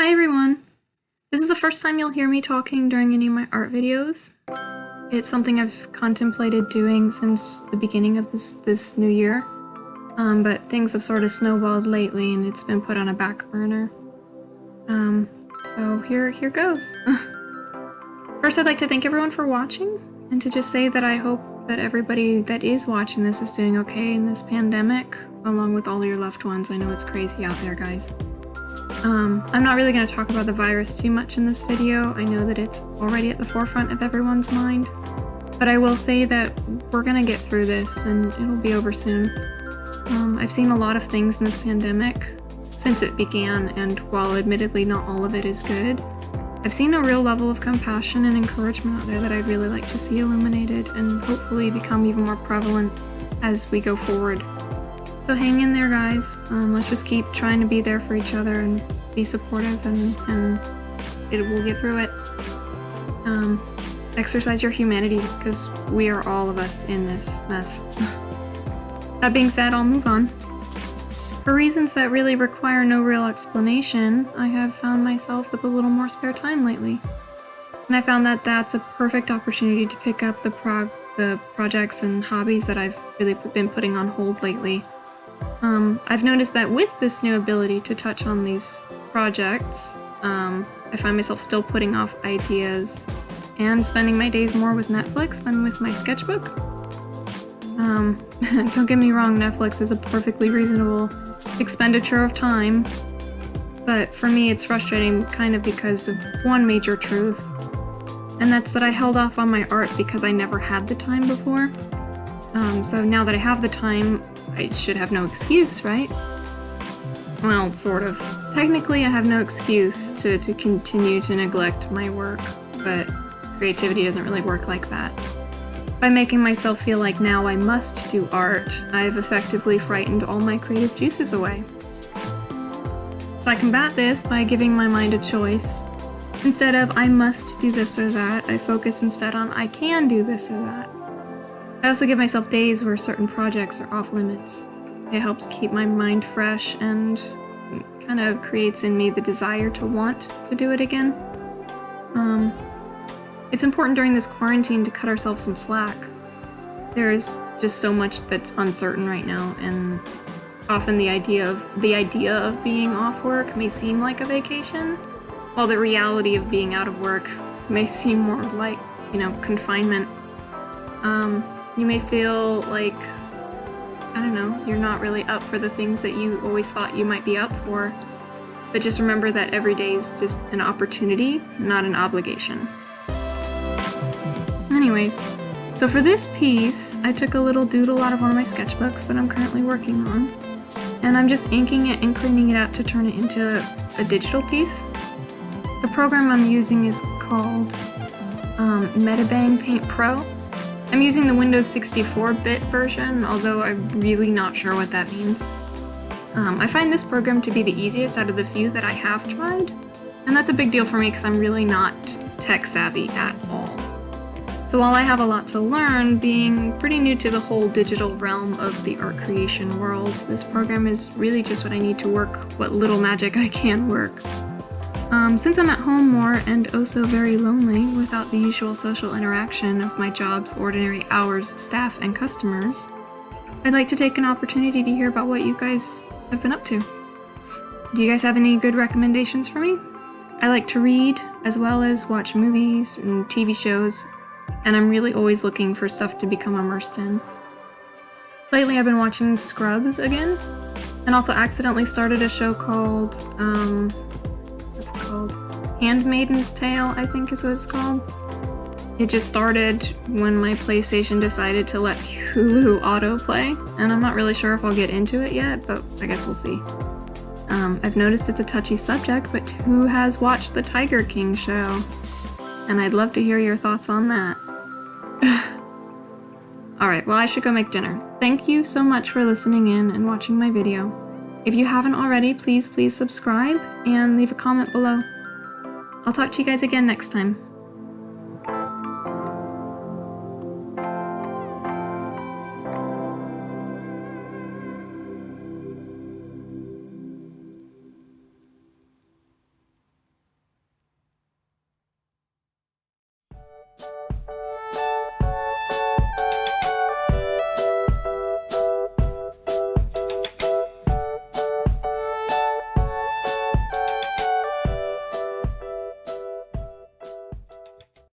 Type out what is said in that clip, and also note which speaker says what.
Speaker 1: Hi everyone! This is the first time you'll hear me talking during any of my art videos. It's something I've contemplated doing since the beginning of this new year, but things have sort of snowballed lately and it's been put on a back burner. So here goes. First, I'd like to thank everyone for watching, and to just say that I hope that everybody that is watching this is doing okay in this pandemic, along with all your loved ones. I know it's crazy out there, guys. I'm not really going to talk about the virus too much in this video. I know that it's already at the forefront of everyone's mind, but I will say that we're going to get through this and it'll be over soon. I've seen a lot of things in this pandemic since it began, and while admittedly not all of it is good, I've seen a real level of compassion and encouragement out there that I'd really like to see illuminated and hopefully become even more prevalent as we go forward. So hang in there, guys. Let's just keep trying to be there for each other and be supportive, and we'll get through it. Exercise your humanity, because we are all of us in this mess. That being said, I'll move on. For reasons that really require no real explanation, I have found myself with a little more spare time lately. And I found that that's a perfect opportunity to pick up the projects and hobbies that I've really been putting on hold lately. I've noticed that with this new ability to touch on these projects, I find myself still putting off ideas and spending my days more with Netflix than with my sketchbook. Don't get me wrong, Netflix is a perfectly reasonable expenditure of time, but for me it's frustrating kind of because of one major truth, and that's that I held off on my art because I never had the time before. So now that I have the time, I should have no excuse, right? Well, sort of. Technically, I have no excuse to continue to neglect my work, but creativity doesn't really work like that. By making myself feel like now I must do art, I've effectively frightened all my creative juices away. So I combat this by giving my mind a choice. Instead of I must do this or that, I focus instead on I can do this or that. I also give myself days where certain projects are off limits. It helps keep my mind fresh and kind of creates in me the desire to want to do it again. It's important during this quarantine to cut ourselves some slack. There's just so much that's uncertain right now, and often the idea of being off work may seem like a vacation, while the reality of being out of work may seem more like, confinement. You may feel like, I don't know, you're not really up for the things that you always thought you might be up for, but just remember that every day is just an opportunity, not an obligation. Anyways, so for this piece, I took a little doodle out of one of my sketchbooks that I'm currently working on, and I'm just inking it and cleaning it up to turn it into a digital piece. The program I'm using is called Metabang Paint Pro. I'm using the Windows 64-bit version, although I'm really not sure what that means. I find this program to be the easiest out of the few that I have tried, and that's a big deal for me because I'm really not tech savvy at all. So while I have a lot to learn, being pretty new to the whole digital realm of the art creation world, this program is really just what I need to work what little magic I can work. Since I'm at home more and oh so very lonely without the usual social interaction of my job's ordinary hours, staff, and customers, I'd like to take an opportunity to hear about what you guys have been up to. Do you guys have any good recommendations for me? I like to read, as well as watch movies and TV shows, and I'm really always looking for stuff to become immersed in. Lately I've been watching Scrubs again, and also accidentally started a show called, what's it called? Handmaid's Tale, I think is what it's called. It just started when my PlayStation decided to let Hulu autoplay, and I'm not really sure if I'll get into it yet, but I guess we'll see. I've noticed it's a touchy subject, but who has watched the Tiger King show? And I'd love to hear your thoughts on that. Alright, well I should go make dinner. Thank you so much for listening in and watching my video. If you haven't already, please subscribe and leave a comment below. I'll talk to you guys again next time.